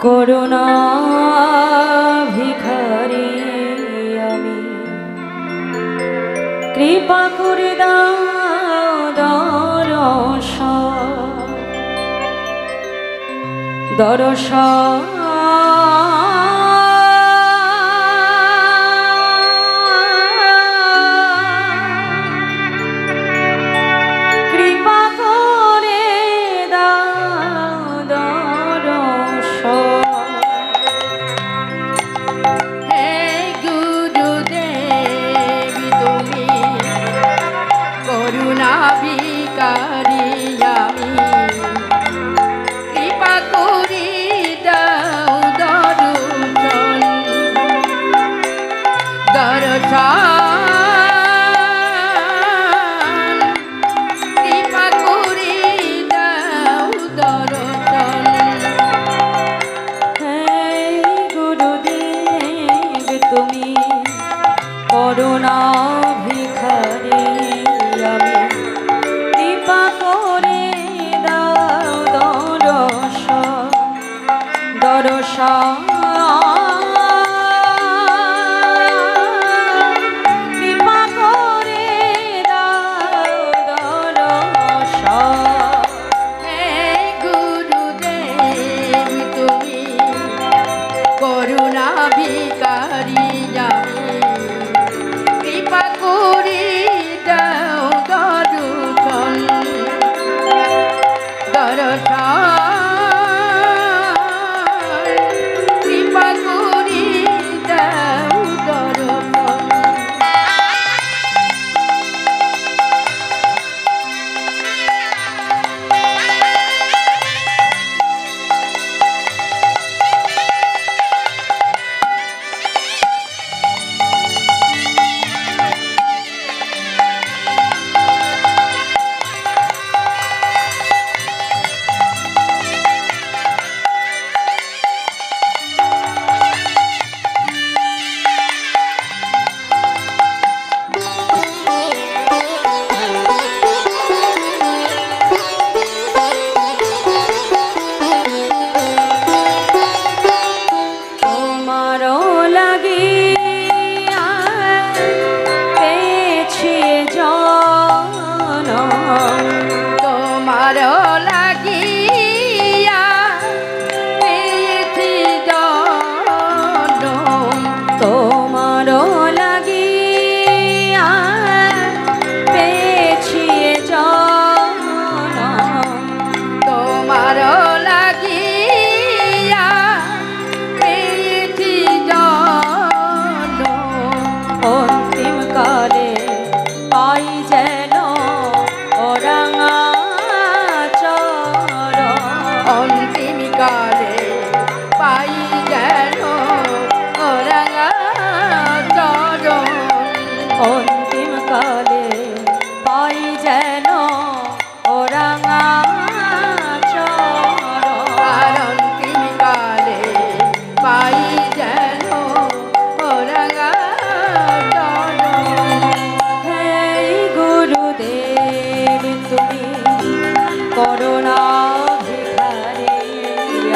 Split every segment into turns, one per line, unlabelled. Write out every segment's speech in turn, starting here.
করুণা ভিখারি আমি, কৃপা করে দাও দর্শন কৃপা করে দাও দর্শন।
হে গুরুদেব তুমি করুণা ভিখারি আমি, কৃপা করি দাও দর্শন কৃপা করি দাও দর্শন।
হে গুরুদেব তুমি করুণা ভিখারি আমি, কৃপা করে দাও দর্শন কৃপা করে দাও দর্শন।
হে গুরুদেব তুমি করুণা ভিখারি আমি, কৃপা করি দাও দর্শন কৃপা করি দাও দর্শন।
তোমারও লাগিয়া পেয়েছি জনম,
তোমার লাগিয়া পেয়েছি জনম,
তোমারও লাগিয়া পেয়েছি জনম,
তোমার লাগিয়া পেয়েছি জনম।
অন্তিম কালে পাই যেন ওরাঙা চরণ,
অন্তিম কালে পাই যেন ওরাঙা চরণ,
অন্তিম কালে পাই যেন ওরাঙা চরণ।
আর অন্তিম কালে পাই যেন ওরাঙা চরণ।
হে গুরুদেব তুমি করুণা ভিখারি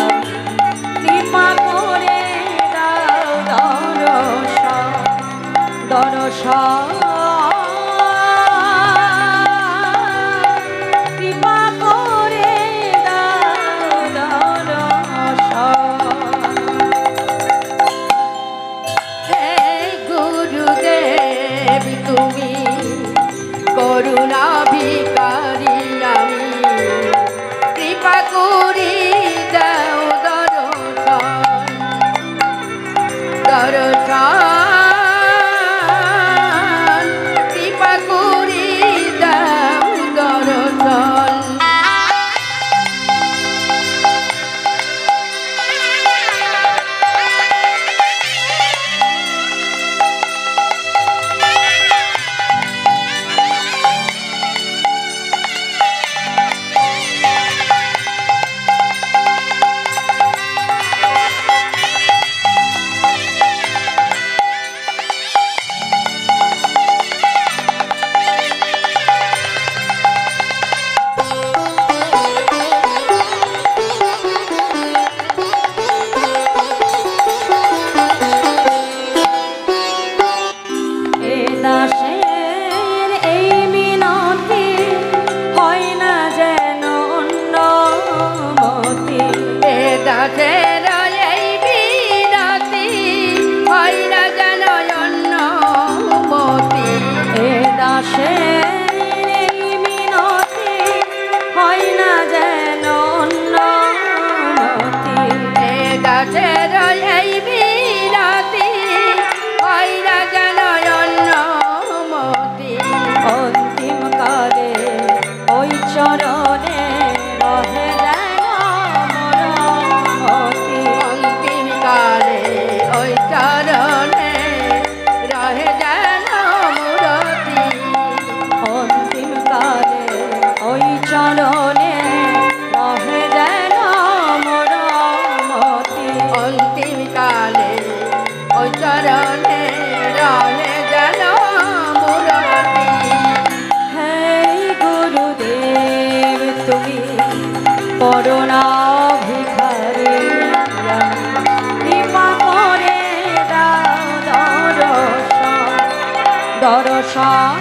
আমি, কৃপা করে দাও দর্শন কৃপা করে দাও দর্শন।
হে গুরুদেব তুমি করুণা ভিখারি আমি, কৃপা করি দাও দর্শন কৃপা করি দাও দর্শন।
দাসের এই মিনতি হয় না যেন অন্যমতি
এ দাসের এই বিনতি হয় না যেন অন্যমতি
এ দাসের এই মিনতি হয় না যেন অন্যমতি
এ দাসের এই বিনতি হয় না যেন অন্যমতি
অন্তিম কালে ওই চরণে রহে যেন মরমতি
অন্তিম কালে ওই চরণে রহে যেন মূরতি
অন্তিম কালে ওই চরণে রহে যেন মরমতি
অন্তিম কালে ওই চরণে রহে যেন মূরতি
হে গুরুদেব তুমি করুণা ভিখারি কৃপা করে দাও দর্শন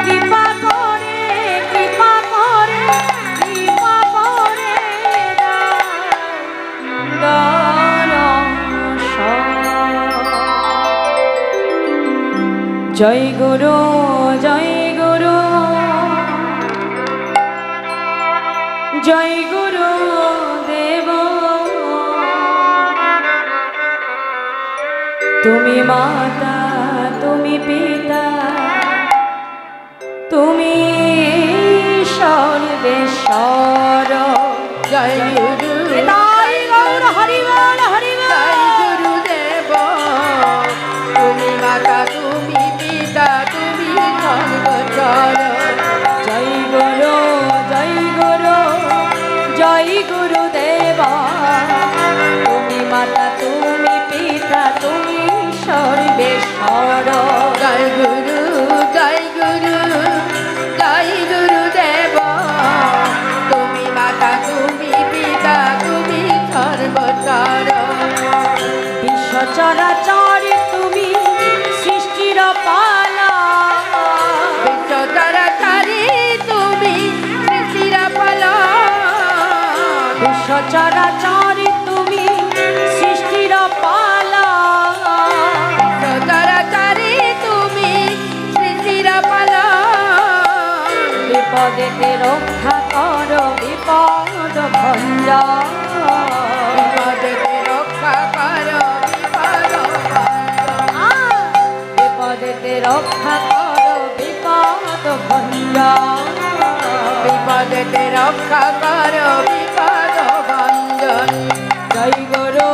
কৃপা করে কৃপা করে কৃপা করে দাও দর্শন জয় গুরু জয় গুরু জয় গুরু দেব তুমি মাতা তুমি পিতা তুমি সর্বেশ্বর
জয় গুরু
তাই গৌর হরিবল হরিবল
জয় গুরুদেব তুমি মাতা তুমি পিতা তুমি সর্বচর
জয় গুরু জয় গুরু জয় গুরুদেব তুমি মাতা তুমি পিতা তুমি সর্বেশ্বর
জয় গুরু জয় গুরু জয় গুরুদেব তুমি মাতা তুমি পিতা তুমি সর্বচর
বিশ্ব চরাচর তুমি সৃষ্টির পালা
বিশ্ব চরাচরে তুমি সৃষ্টির পালন
বিশ্ব চরাচর তুমি সৃষ্টির পালা
চরাচরে তুমি সৃষ্টির পালন
বিপদেতে রক্ষা কর বিপদ ভঞ্জন
বিপদেতে রক্ষা করো বিপদ
বিপদেতে রক্ষা কর বিপদ ভঞ্জন
বিপদেতে রক্ষা করো বিপদ ভঞ্জন
জয় গুরু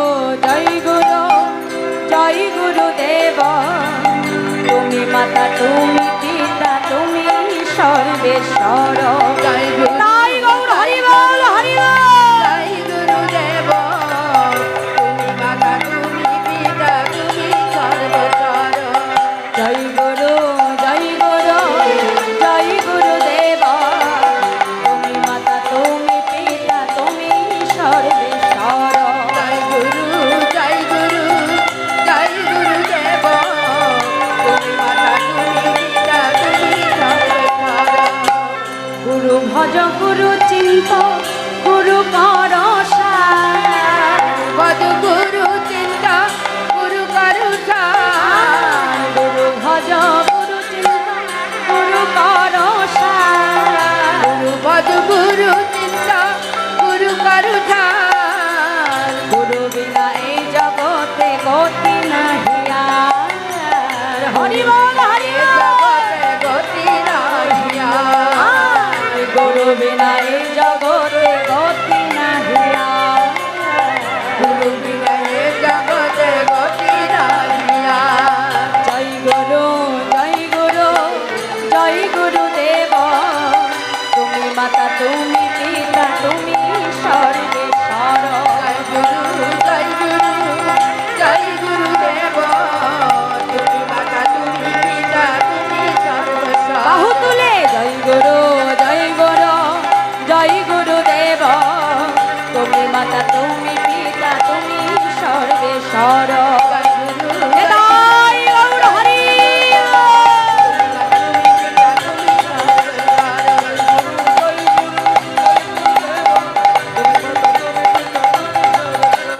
জয় গুরু জয় গুরুদেব তুমি মাতা তুমি পিতা তুমি সর্বেশ্বর
জয় গুরু
তাই গৌর হরিবল হরিবল
জয় গুরুদেব তুমি মাতা তুমি পিতা তুমি সর্বচর
জয় গুরু জয় গুরু জয় গুরুদেব তুমি মাতা তুমি পিতা তুমি সর্বেশ্বর
জয় গুরু জয় গুরু জয় গুরুদেব তুমি মাতা তুমি পিতা তুমি সর্বচর
গুরু ভজ গুরু চিন্ত গুরু কর
বদ গুরু চিন্তা গুরু করুষা
গুরু ভজ গুরু চিন্ত গুরু কর
গুরু বদ গুরু চিন্তা গুরু করুষা
গুরু বিনা এই জগতে গতি নাহি আর হরিবল হরিবল
জগতে গতি নাহিয়া
গুরু বিনা এই জগতে গতি নাহি আর
গুরু বিনয়ে জগতে গতি নাহিয়া
জয় গুরু জয় গুরু জয় গুরুদেব তুমি মাতা তুমি পিতা তুমি সর্বেশ্বর
জয় গুরু জয় গুরু জয় গুরুদেব তুমি মাতা তুমি পিতা তুমি সর্বস্ব
বাহু তুলে জয় গুরু জয় গুরু জয় গুরুদেব তুমি মাতা তুমি পিতা তুমি সর্বেশ্বর